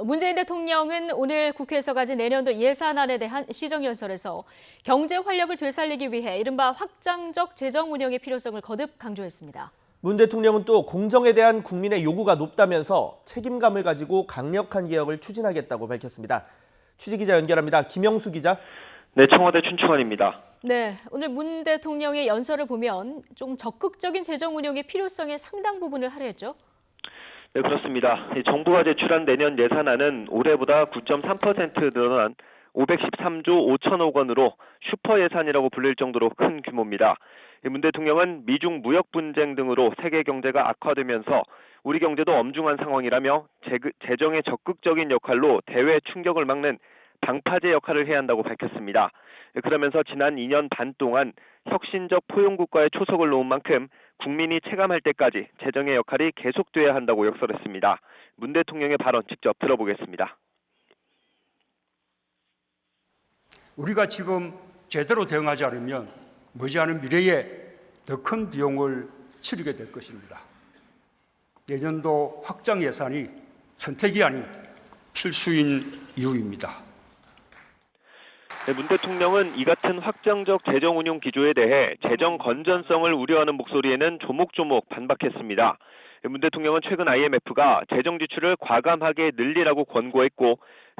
문재인 대통령은 오늘 국회에서 가진 내년도 예산안에 대한 시정연설에서 경제 활력을 되살리기 위해 이른바 확장적 재정 운영의 필요성을 거듭 강조했습니다. 문 대통령은 또 공정에 대한 국민의 요구가 높다면서 책임감을 가지고 강력한 개혁을 추진하겠다고 밝혔습니다. 취재기자 연결합니다. 김영수 기자. 네, 청와대 춘추관입니다. 네, 오늘 문 대통령의 연설을 보면 좀 적극적인 재정 운영의 필요성에 상당 부분을 할애했죠. 네, 그렇습니다. 정부가 제출한 내년 예산안은 올해보다 9.3% 늘어난 513조 5천억 원으로 슈퍼 예산이라고 불릴 정도로 큰 규모입니다. 문 대통령은 미중 무역 분쟁 등으로 세계 경제가 악화되면서 우리 경제도 엄중한 상황이라며 재정의 적극적인 역할로 대외 충격을 막는 방파제 역할을 해야 한다고 밝혔습니다. 그러면서 지난 2년 반 동안 혁신적 포용국가의 초석을 놓은 만큼 국민이 체감할 때까지 재정의 역할이 계속돼야 한다고 역설했습니다. 문 대통령의 발언 직접 들어보겠습니다. 우리가 지금 제대로 대응하지 않으면 머지않은 미래에 더 큰 비용을 치르게 될 것입니다. 내년도 확장 예산이 선택이 아닌 필수인 이유입니다. 네, 문 대통령은 이 같은 확장적 재정 운용 기조에 대해 재정 건전성을 우려하는 목소리에는 조목조목 반박했습니다. 문 대통령은 최근 IMF가 재정 지출을 과감하게 늘리라고 권고했고,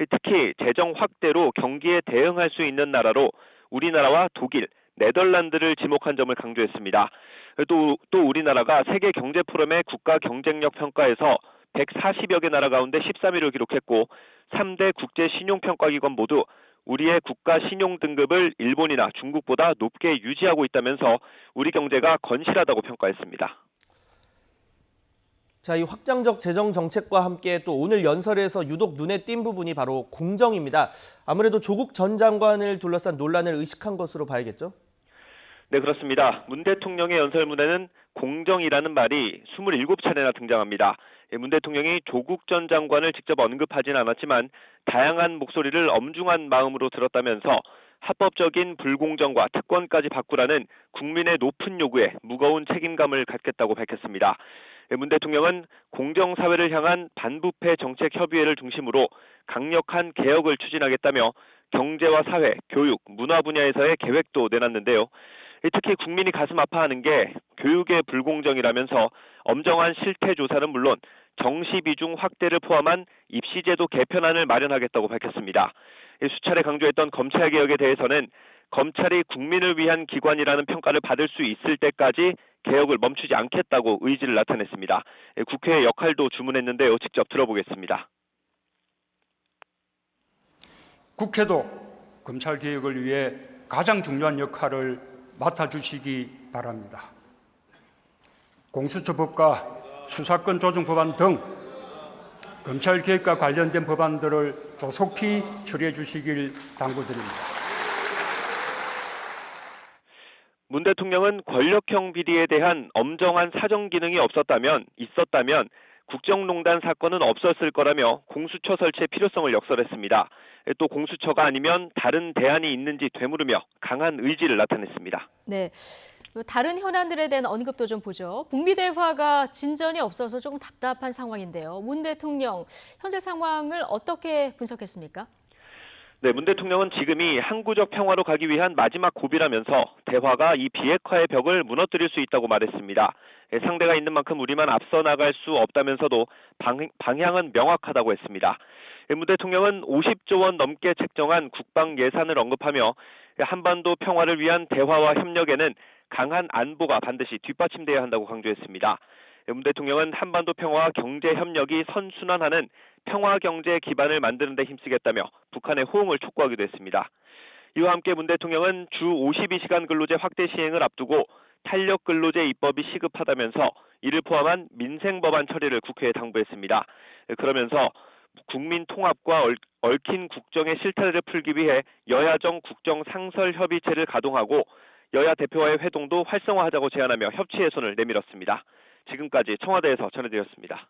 특히 재정 확대로 경기에 대응할 수 있는 나라로 우리나라와 독일, 네덜란드를 지목한 점을 강조했습니다. 또 우리나라가 세계 경제 포럼의 국가 경쟁력 평가에서 140여 개 나라 가운데 13위를 기록했고 3대 국제 신용평가기관 모두 우리의 국가 신용 등급을 일본이나 중국보다 높게 유지하고 있다면서 우리 경제가 건실하다고 평가했습니다. 자, 이 확장적 재정 정책과 함께 또 오늘 연설에서 유독 눈에 띈 부분이 바로 공정입니다. 아무래도 조국 전 장관을 둘러싼 논란을 의식한 것으로 봐야겠죠? 네, 그렇습니다. 문 대통령의 연설문에는 공정이라는 말이 27차례나 등장합니다. 문 대통령이 조국 전 장관을 직접 언급하진 않았지만 다양한 목소리를 엄중한 마음으로 들었다면서 합법적인 불공정과 특권까지 바꾸라는 국민의 높은 요구에 무거운 책임감을 갖겠다고 밝혔습니다. 문 대통령은 공정사회를 향한 반부패 정책협의회를 중심으로 강력한 개혁을 추진하겠다며 경제와 사회, 교육, 문화 분야에서의 계획도 내놨는데요. 특히 국민이 가슴 아파하는 게 교육의 불공정이라면서 엄정한 실태 조사는 물론 정시 비중 확대를 포함한 입시제도 개편안을 마련하겠다고 밝혔습니다. 수차례 강조했던 검찰개혁에 대해서는 검찰이 국민을 위한 기관이라는 평가를 받을 수 있을 때까지 개혁을 멈추지 않겠다고 의지를 나타냈습니다. 국회의 역할도 주문했는데요. 직접 들어보겠습니다. 국회도 검찰개혁을 위해 가장 중요한 역할을 맡아주시기 바랍니다. 공수처법과 수사권 조정 법안 등 검찰개혁과 관련된 법안들을 조속히 처리해 주시길 당부드립니다. 문 대통령은 권력형 비리에 대한 엄정한 사정 기능이 있었다면 국정농단 사건은 없었을 거라며 공수처 설치의 필요성을 역설했습니다. 또 공수처가 아니면 다른 대안이 있는지 되물으며 강한 의지를 나타냈습니다. 네, 다른 현안들에 대한 언급도 좀 보죠. 북미 대화가 진전이 없어서 조금 답답한 상황인데요. 문 대통령, 현재 상황을 어떻게 분석했습니까? 네, 문 대통령은 지금이 항구적 평화로 가기 위한 마지막 고비라면서 대화가 이 비핵화의 벽을 무너뜨릴 수 있다고 말했습니다. 상대가 있는 만큼 우리만 앞서 나갈 수 없다면서도 방향은 명확하다고 했습니다. 문 대통령은 50조 원 넘게 책정한 국방 예산을 언급하며 한반도 평화를 위한 대화와 협력에는 강한 안보가 반드시 뒷받침돼야 한다고 강조했습니다. 문 대통령은 한반도 평화와 경제 협력이 선순환하는 평화 경제 기반을 만드는 데 힘쓰겠다며 북한의 호응을 촉구하기도 했습니다. 이와 함께 문 대통령은 주 52시간 근로제 확대 시행을 앞두고 탄력 근로제 입법이 시급하다면서 이를 포함한 민생 법안 처리를 국회에 당부했습니다. 그러면서 국민 통합과 얽힌 국정의 실타래를 풀기 위해 여야정 국정 상설 협의체를 가동하고 여야 대표와의 회동도 활성화하자고 제안하며 협치의 손을 내밀었습니다. 지금까지 청와대에서 전해드렸습니다.